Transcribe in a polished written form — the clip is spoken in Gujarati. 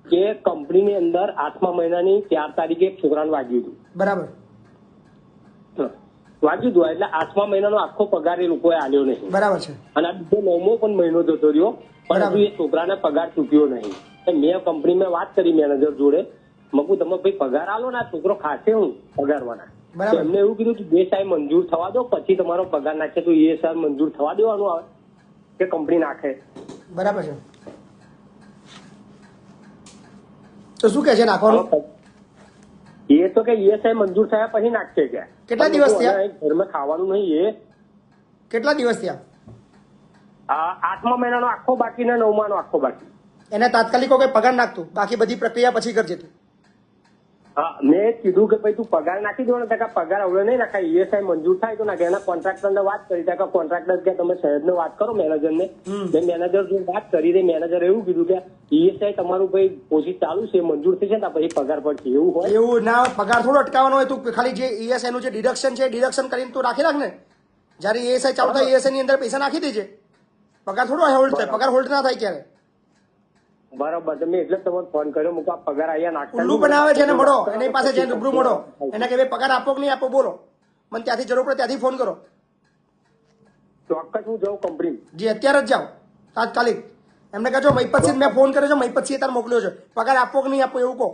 કે કંપનીની અંદર 8મા મહિનાની 4 તારીખે એક છોકરાને વાગ્યું હતું. બરાબર. વાગ્યું હતું એટલે 8મા મહિનાનો આખો પગાર એ લોકોએ આલ્યો નહીં. બરાબર છે. અને આ બીજો 9મો પણ મહિનો જતો રહ્યો, પરંતુ એ છોકરાને પગાર ચૂક્યો નહીં. મેં કંપનીમાં વાત કરી મેનેજર જોડે, મકુ તમે ભાઈ પગાર આલો ને આ છોકરો ખાશે હું પગારવાના. એમને એવું કીધું કે ESI મંજૂર થવા દો, પછી તમારો પગાર નાખે તો ESI મંજૂર થવા દેવાનું આવે કે કંપની નાખે. બરાબર છે. તો શું કે છે નાખવાનું? એ તો કે ESI મંજૂર થયા પછી નાખશે કે. કેટલા દિવસ થયા? ઘરમાં ખાવાનું નહીં. એ કેટલા દિવસ થયા? 8મા મહિનાનો આખો બાકી ને 9માનો આખો બાકી. એને તાત્કાલિક કઈ પગાર નાખતું, બાકી બધી પ્રક્રિયા પછી કરજે તું. હા, મેં કીધું કે ભાઈ તું પગાર નાખી દો ને, પગાર હવે નહીં નાખાય, ESI મંજૂર થાય તો નાખે. એના કોન્ટ્રાક્ટર ને વાત કરી, કોન્ટ્રાક્ટર કે તમે સાહેબ ને વાત કરો મેનેજર ને. મેં મેનેજર જોડે વાત કરી દે. મેનેજર એવું કીધું કે ESI તમારું ભાઈ પ્રોસેસ ચાલુ છે, મંજૂર થશે ને પછી પગાર પડશે. એવું હોય? એવું ના, પગાર થોડો અટકાવવાનો હોય. તું ખાલી જે ESI નું જે ડિડક્શન છે ડિડક્શન કરીને તું રાખી રાખ ને. જયારે ESI ચાલુ થાય ESI ની અંદર પૈસા નાખી દેજે. પગાર થોડો હોલ્ડ થાય, પગાર હોલ્ડ ના થાય ક્યારે. બરાબર. તમે એટલે તમને ફોન કર્યો, મુક પગાર અહીંયા નાખતા. ઉલ્લુ બનાવે છે એને મળો, એની પાસે જઈને રૂબરૂ મળો, એને કે ભાઈ પગાર આપો કે નહીં આપો બોલો, મને ત્યાંથી જરૂર પડે ત્યાંથી ફોન કરો. ચોક્કસ હું જાઉં કંપની. જી અત્યારે જ જાઓ તાત્કાલિક. એમને કહેજો મહિપતસિંહ મેં ફોન કર્યો છે, મહિપતસિંહ તાર મોકલ્યો છે, પગાર આપો કે નહીં આપો એવું કહો.